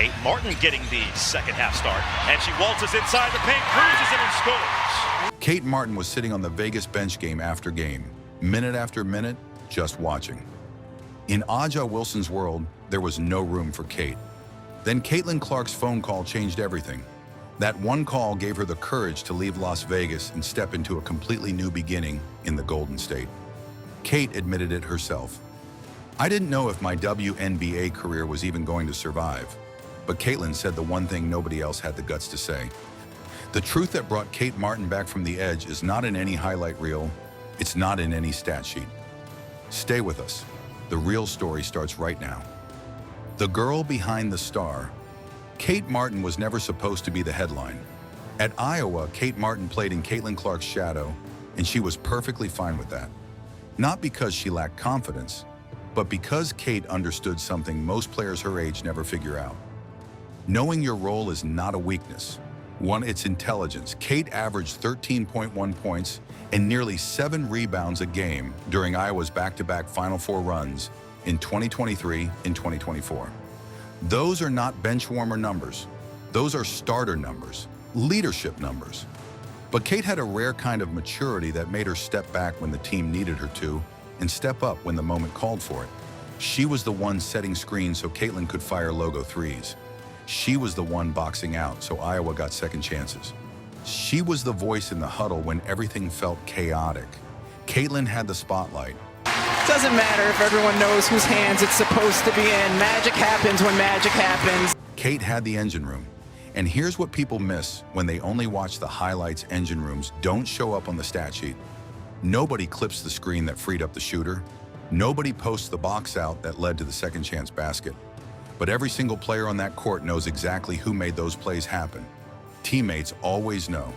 Kate Martin getting the second half start, and she waltzes inside the paint, cruises it, and scores. Kate Martin was sitting on the Vegas bench game after game, minute after minute, just watching. In Aja Wilson's world, there was no room for Kate. Then Caitlyn Clark's phone call changed everything. That one call gave her the courage to leave Las Vegas and step into a completely new beginning in the Golden State. Kate admitted it herself. "I didn't know if my WNBA career was even going to survive." But Caitlyn said the one thing nobody else had the guts to say. The truth that brought Kate Martin back from the edge is not in any highlight reel. It's not in any stat sheet. Stay with us. The real story starts right now. The girl behind the star. Kate Martin was never supposed to be the headline. At Iowa, Kate Martin played in Caitlyn Clark's shadow, and she was perfectly fine with that. Not because she lacked confidence, but because Kate understood something most players her age never figure out. Knowing your role is not a weakness. One, it's intelligence. Kate averaged 13.1 points and nearly 7 rebounds a game during Iowa's back-to-back Final Four runs in 2023 and 2024. Those are not bench warmer numbers. Those are starter numbers, leadership numbers. But Kate had a rare kind of maturity that made her step back when the team needed her to and step up when the moment called for it. She was the one setting screens so Caitlyn could fire logo threes. She was the one boxing out so Iowa got second chances. She was the voice in the huddle when everything felt chaotic. Caitlyn had the spotlight. Doesn't matter if everyone knows whose hands it's supposed to be in. Magic happens when magic happens. Kate had the engine room. And here's what people miss when they only watch the highlights. Engine rooms don't show up on the stat sheet. Nobody clips the screen that freed up the shooter. Nobody posts the box out that led to the second chance basket. But every single player on that court knows exactly who made those plays happen. Teammates always know.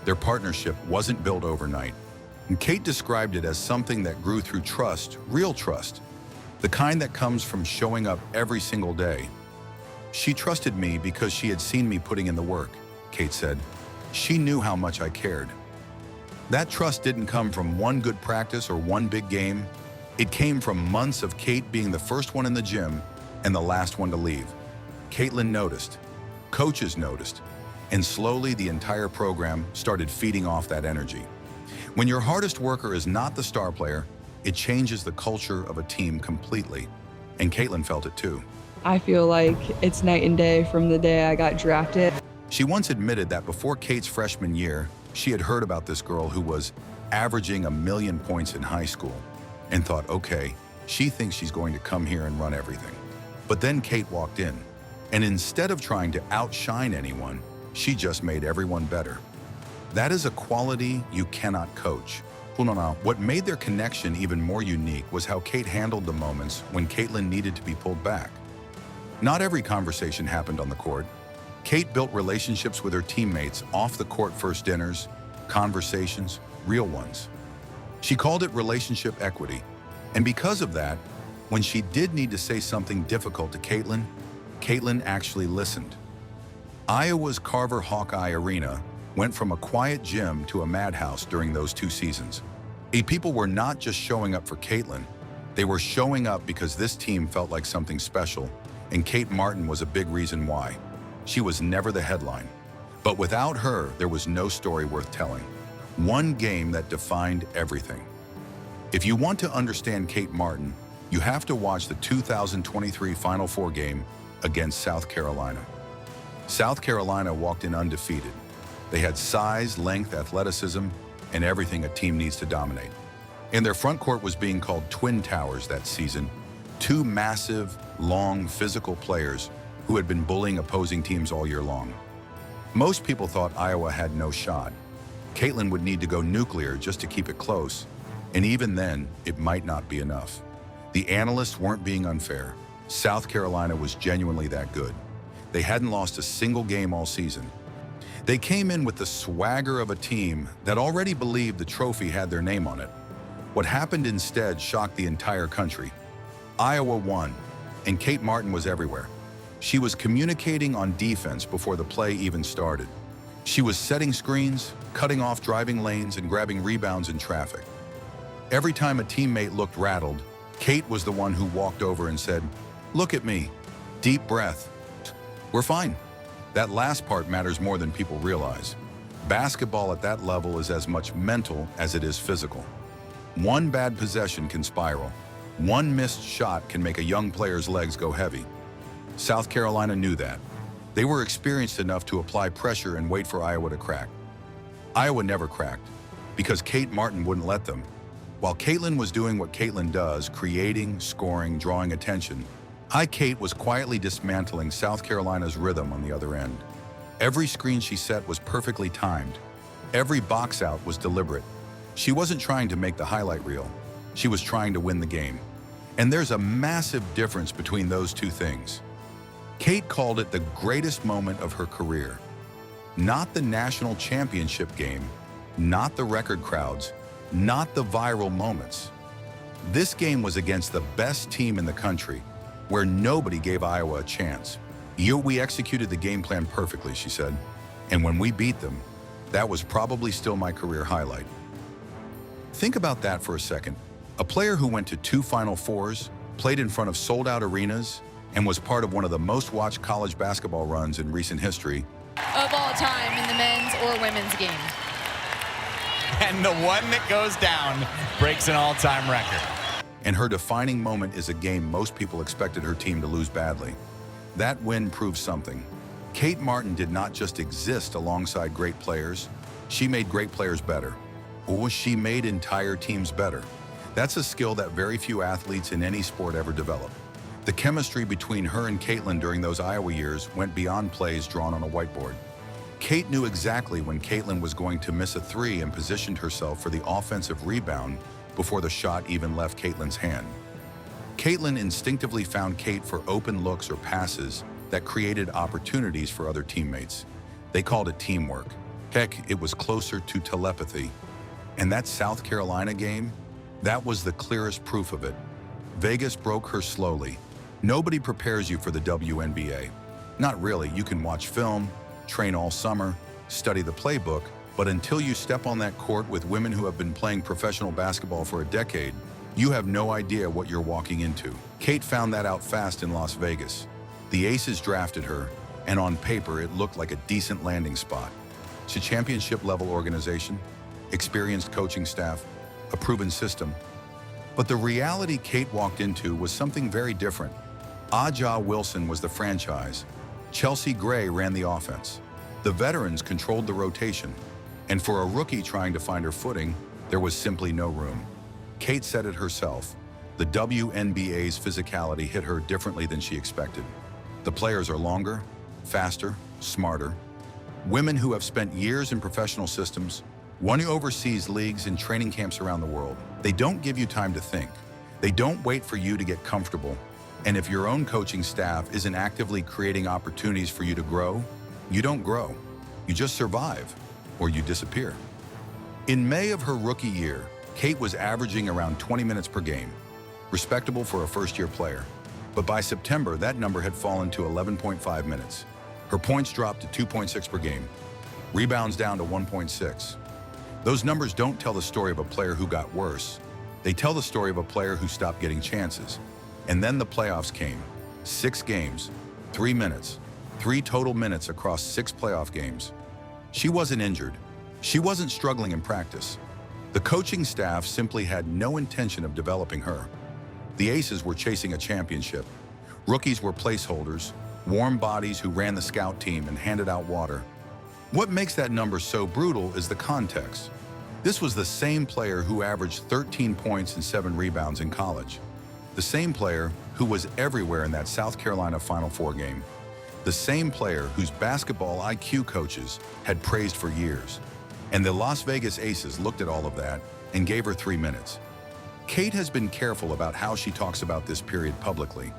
Their partnership wasn't built overnight. And Kate described it as something that grew through trust, real trust, the kind that comes from showing up every single day. "She trusted me because she had seen me putting in the work," Kate said. "She knew how much I cared." That trust didn't come from one good practice or one big game. It came from months of Kate being the first one in the gym and the last one to leave. Caitlyn noticed, coaches noticed, and slowly the entire program started feeding off that energy. When your hardest worker is not the star player, it changes the culture of a team completely. And Caitlyn felt it too. I feel like it's night and day from the day I got drafted. She once admitted that before Kate's freshman year, she had heard about this girl who was averaging 1,000,000 points in high school and thought, okay, she thinks she's going to come here and run everything. But then Kate walked in, and instead of trying to outshine anyone, she just made everyone better. That is a quality you cannot coach. What made their connection even more unique was how Kate handled the moments when Caitlyn needed to be pulled back. Not every conversation happened on the court. Kate built relationships with her teammates off the court, first dinners, conversations, real ones. She called it relationship equity. And because of that, when she did need to say something difficult to Caitlyn, Caitlyn actually listened. Iowa's Carver Hawkeye Arena went from a quiet gym to a madhouse during those 2 seasons. People were not just showing up for Caitlyn, they were showing up because this team felt like something special, and Kate Martin was a big reason why. She was never the headline. But without her, there was no story worth telling. One game that defined everything. If you want to understand Kate Martin, you have to watch the 2023 Final Four game against South Carolina. South Carolina walked in undefeated. They had size, length, athleticism, and everything a team needs to dominate. And their front court was being called Twin Towers that season. 2 massive, long, physical players who had been bullying opposing teams all year long. Most people thought Iowa had no shot. Caitlyn would need to go nuclear just to keep it close, and even then, it might not be enough. The analysts weren't being unfair. South Carolina was genuinely that good. They hadn't lost a single game all season. They came in with the swagger of a team that already believed the trophy had their name on it. What happened instead shocked the entire country. Iowa won, and Kate Martin was everywhere. She was communicating on defense before the play even started. She was setting screens, cutting off driving lanes, and grabbing rebounds in traffic. Every time a teammate looked rattled, Kate was the one who walked over and said, "Look at me, deep breath." We're fine. That last part matters more than people realize. Basketball at that level is as much mental as it is physical. One bad possession can spiral. One missed shot can make a young player's legs go heavy. South Carolina knew that. They were experienced enough to apply pressure and wait for Iowa to crack. Iowa never cracked, because Kate Martin wouldn't let them. While Caitlyn was doing what Caitlyn does, creating, scoring, drawing attention, Kate was quietly dismantling South Carolina's rhythm on the other end. Every screen she set was perfectly timed. Every box out was deliberate. She wasn't trying to make the highlight reel. She was trying to win the game. And there's a massive difference between those two things. Kate called it the greatest moment of her career. Not the national championship game, not the record crowds, not the viral moments. This game was against the best team in the country, where nobody gave Iowa a chance. We executed the game plan perfectly, she said. And when we beat them, that was probably still my career highlight. Think about that for a second. A player who went to 2 Final Fours, played in front of sold-out arenas, and was part of one of the most watched college basketball runs in recent history. Of all time in the men's or women's game. And the one that goes down breaks an all-time record. And her defining moment is a game most people expected her team to lose badly. That win proves something. Kate Martin did not just exist alongside great players, she made great players better. Or she made entire teams better. That's a skill that very few athletes in any sport ever develop. The chemistry between her and Caitlyn during those Iowa years went beyond plays drawn on a whiteboard. Kate knew exactly when Caitlyn was going to miss a 3 and positioned herself for the offensive rebound before the shot even left Caitlyn's hand. Caitlyn instinctively found Kate for open looks or passes that created opportunities for other teammates. They called it teamwork. Heck, it was closer to telepathy. And that South Carolina game, that was the clearest proof of it. Vegas broke her slowly. Nobody prepares you for the WNBA. Not really. You can watch film, train all summer, study the playbook, but until you step on that court with women who have been playing professional basketball for a decade, you have no idea what you're walking into. Kate found that out fast in Las Vegas. The Aces drafted her, and on paper it looked like a decent landing spot. It's a championship-level organization, experienced coaching staff, a proven system. But the reality Kate walked into was something very different. Aja Wilson was the franchise. Chelsea Gray ran the offense. The veterans controlled the rotation. And for a rookie trying to find her footing, there was simply no room. Kate said it herself. The WNBA's physicality hit her differently than she expected. The players are longer, faster, smarter. Women who have spent years in professional systems, one who oversees leagues and training camps around the world. They don't give you time to think. They don't wait for you to get comfortable. And if your own coaching staff isn't actively creating opportunities for you to grow, you don't grow. You just survive, or you disappear. In May of her rookie year, Kate was averaging around 20 minutes per game, respectable for a first-year player. But by September, that number had fallen to 11.5 minutes. Her points dropped to 2.6 per game, rebounds down to 1.6. Those numbers don't tell the story of a player who got worse. They tell the story of a player who stopped getting chances. And then the playoffs came. 6 games, 3 minutes, 3 total minutes across 6 playoff games. She wasn't injured. She wasn't struggling in practice. The coaching staff simply had no intention of developing her. The Aces were chasing a championship. Rookies were placeholders, warm bodies who ran the scout team and handed out water. What makes that number so brutal is the context. This was the same player who averaged 13 points and 7 rebounds in college. The same player who was everywhere in that South Carolina Final Four game. The same player whose basketball IQ coaches had praised for years. And the Las Vegas Aces looked at all of that and gave her 3 minutes. Kate has been careful about how she talks about this period publicly,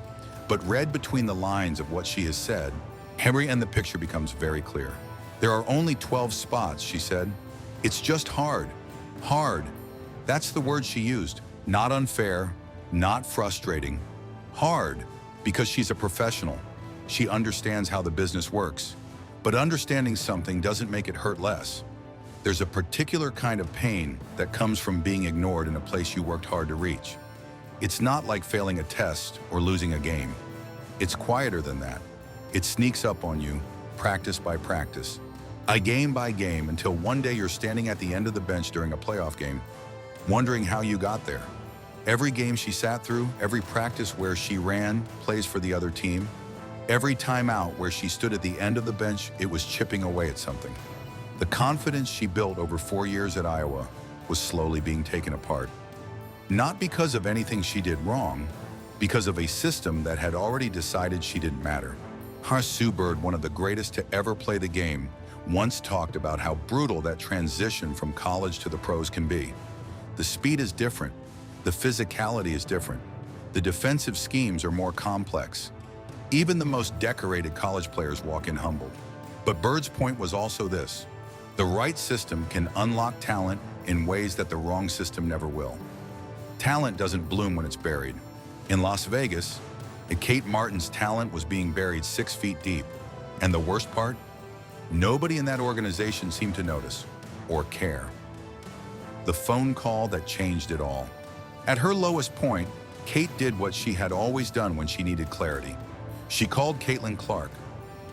but read between the lines of what she has said, and the picture becomes very clear. There are only 12 spots, she said. It's just hard. Hard. That's the word she used. Not unfair, not frustrating. Hard, because she's a professional. She understands how the business works. But understanding something doesn't make it hurt less. There's a particular kind of pain that comes from being ignored in a place you worked hard to reach. It's not like failing a test or losing a game. It's quieter than that. It sneaks up on you, practice by practice, a game by game, until one day you're standing at the end of the bench during a playoff game, wondering how you got there. Every game she sat through, every practice where she ran plays for the other team, every timeout where she stood at the end of the bench, it was chipping away at something. The confidence she built over 4 years at Iowa was slowly being taken apart. Not because of anything she did wrong, because of a system that had already decided she didn't matter. Sue Bird, one of the greatest to ever play the game, once talked about how brutal that transition from college to the pros can be. The speed is different. The physicality is different. The defensive schemes are more complex. Even the most decorated college players walk in humbled. But Bird's point was also this: the right system can unlock talent in ways that the wrong system never will. Talent doesn't bloom when it's buried. In Las Vegas, Kate Martin's talent was being buried 6 feet deep. And the worst part? Nobody in that organization seemed to notice or care. The phone call that changed it all. At her lowest point, Kate did what she had always done when she needed clarity. She called Caitlyn Clark.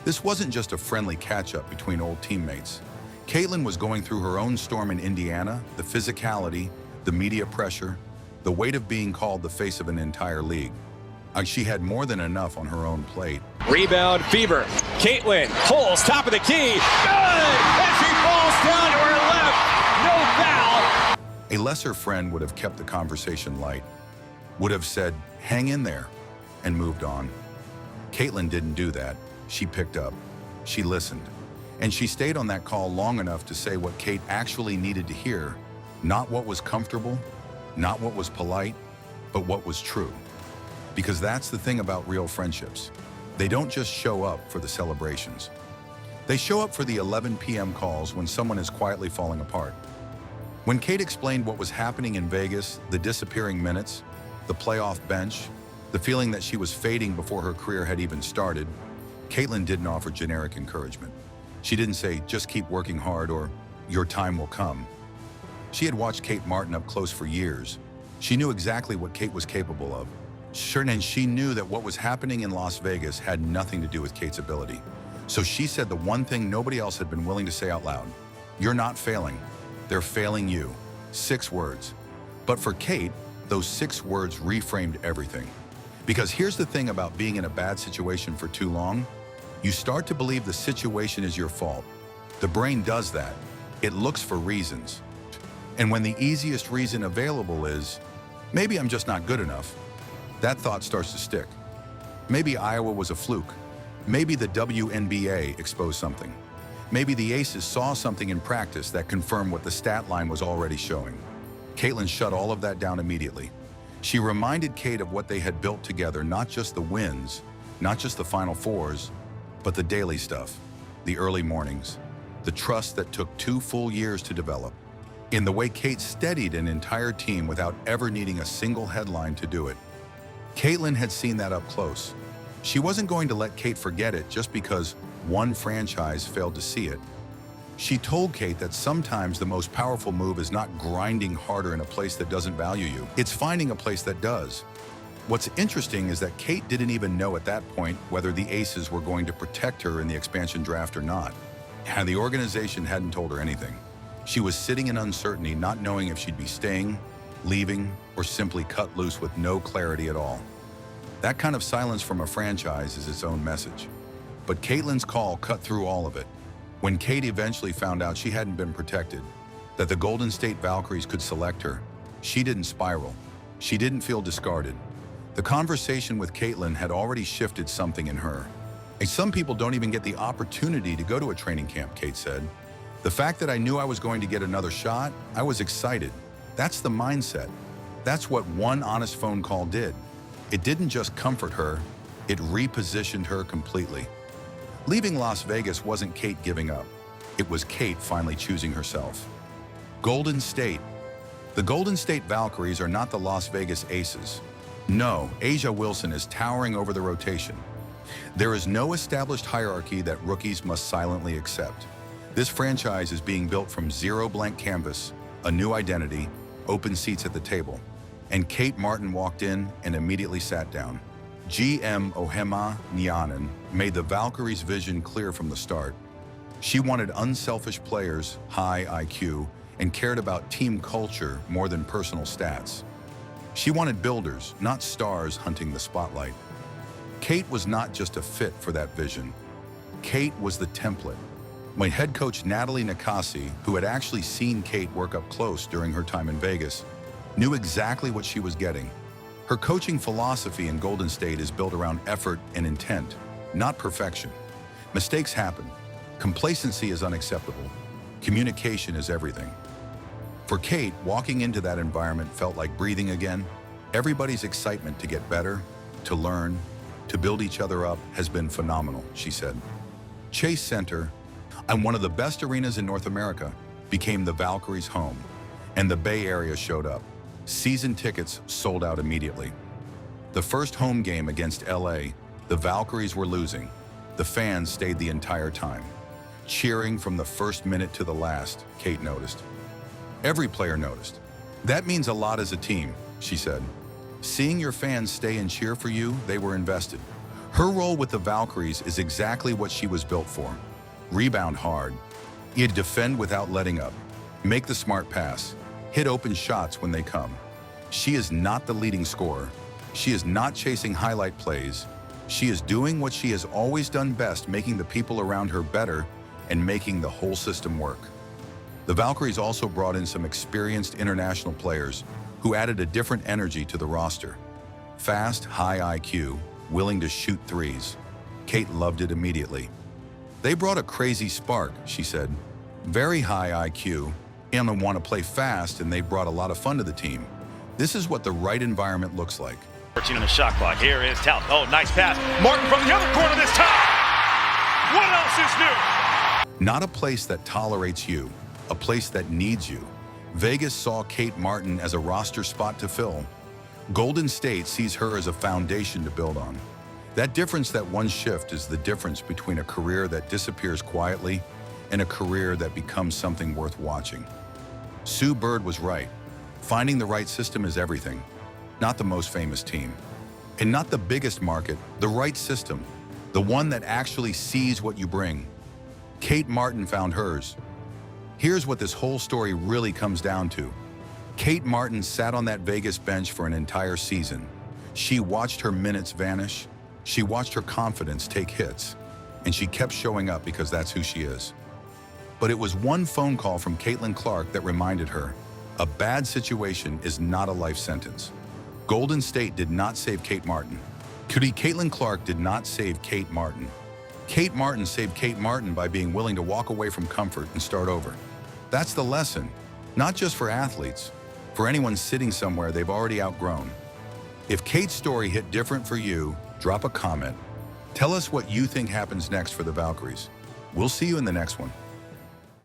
This wasn't just a friendly catch-up between old teammates. Caitlyn was going through her own storm in Indiana, the physicality, the media pressure, the weight of being called the face of an entire league. She had more than enough on her own plate. Rebound, Fever. Caitlyn pulls, top of the key. Good! And she falls down to her left. No foul. A lesser friend would have kept the conversation light, would have said, hang in there, and moved on. Caitlyn didn't do that. She picked up. She listened. And she stayed on that call long enough to say what Kate actually needed to hear, not what was comfortable, not what was polite, but what was true. Because that's the thing about real friendships. They don't just show up for the celebrations. They show up for the 11 p.m. calls when someone is quietly falling apart. When Kate explained what was happening in Vegas, the disappearing minutes, the playoff bench, the feeling that she was fading before her career had even started, Caitlyn didn't offer generic encouragement. She didn't say, just keep working hard or your time will come. She had watched Kate Martin up close for years. She knew exactly what Kate was capable of. And she knew that what was happening in Las Vegas had nothing to do with Kate's ability. So she said the one thing nobody else had been willing to say out loud: you're not failing. They're failing you. 6 words. But for Kate, those 6 words reframed everything. Because here's the thing about being in a bad situation for too long: you start to believe the situation is your fault. The brain does that. It looks for reasons. And when the easiest reason available is, maybe I'm just not good enough, that thought starts to stick. Maybe Iowa was a fluke. Maybe the WNBA exposed something. Maybe the Aces saw something in practice that confirmed what the stat line was already showing. Caitlyn shut all of that down immediately. She reminded Kate of what they had built together, not just the wins, not just the Final Fours, but the daily stuff, the early mornings, the trust that took 2 full years to develop. In the way Kate steadied an entire team without ever needing a single headline to do it. Caitlyn had seen that up close. She wasn't going to let Kate forget it just because one franchise failed to see it. She told Kate that sometimes the most powerful move is not grinding harder in a place that doesn't value you. It's finding a place that does. What's interesting is that Kate didn't even know at that point whether the Aces were going to protect her in the expansion draft or not. And the organization hadn't told her anything. She was sitting in uncertainty, not knowing if she'd be staying, leaving, or simply cut loose with no clarity at all. That kind of silence from a franchise is its own message. But Caitlyn's call cut through all of it. When Kate eventually found out she hadn't been protected, that the Golden State Valkyries could select her, she didn't spiral. She didn't feel discarded. The conversation with Caitlyn had already shifted something in her. And some people don't even get the opportunity to go to a training camp, Kate said. The fact that I knew I was going to get another shot, I was excited. That's the mindset. That's what one honest phone call did. It didn't just comfort her, it repositioned her completely. Leaving Las Vegas wasn't Kate giving up. It was Kate finally choosing herself. Golden State. The Golden State Valkyries are not the Las Vegas Aces. No, A'ja Wilson is towering over the rotation. There is no established hierarchy that rookies must silently accept. This franchise is being built from zero blank canvas, a new identity, open seats at the table. And Kate Martin walked in and immediately sat down. GM Ohema Nyanen made the Valkyries' vision clear from the start. She wanted unselfish players, high IQ, and cared about team culture more than personal stats. She wanted builders, not stars hunting the spotlight. Kate was not just a fit for that vision. Kate was the template. My head coach Natalie Nakasi, who had actually seen Kate work up close during her time in Vegas, knew exactly what she was getting. Her coaching philosophy in Golden State is built around effort and intent, not perfection. Mistakes happen. Complacency is unacceptable. Communication is everything. For Kate, walking into that environment felt like breathing again. Everybody's excitement to get better, to learn, to build each other up has been phenomenal, she said. Chase Center, and one of the best arenas in North America, became the Valkyries' home, and the Bay Area showed up. Season tickets sold out immediately. The first home game against LA, the Valkyries were losing. The fans stayed the entire time, cheering from the first minute to the last, Kate noticed. Every player noticed. That means a lot as a team, she said. Seeing your fans stay and cheer for you, they were invested. Her role with the Valkyries is exactly what she was built for. Rebound hard. You defend without letting up. Make the smart pass. Hit open shots when they come. She is not the leading scorer. She is not chasing highlight plays. She is doing what she has always done best, making the people around her better and making the whole system work. The Valkyries also brought in some experienced international players who added a different energy to the roster. Fast, high IQ, willing to shoot threes. Kate loved it immediately. They brought a crazy spark, she said. Very high IQ, and they want to play fast, and they brought a lot of fun to the team. This is what the right environment looks like. 14 on the shot clock. Here is Tout. Oh, nice pass. Martin from the other corner this time. What else is new? Not a place that tolerates you, a place that needs you. Vegas saw Kate Martin as a roster spot to fill. Golden State sees her as a foundation to build on. That difference, that one shift, is the difference between a career that disappears quietly and a career that becomes something worth watching. Sue Bird was right. Finding the right system is everything. Not the most famous team. And not the biggest market, the right system. The one that actually sees what you bring. Kate Martin found hers. Here's what this whole story really comes down to. Kate Martin sat on that Vegas bench for an entire season. She watched her minutes vanish. She watched her confidence take hits. And she kept showing up because that's who she is. But it was one phone call from Caitlyn Clark that reminded her, a bad situation is not a life sentence. Golden State did not save Kate Martin. Caitlyn Clark did not save Kate Martin. Kate Martin saved Kate Martin by being willing to walk away from comfort and start over. That's the lesson, not just for athletes, for anyone sitting somewhere they've already outgrown. If Kate's story hit different for you, drop a comment. Tell us what you think happens next for the Valkyries. We'll see you in the next one.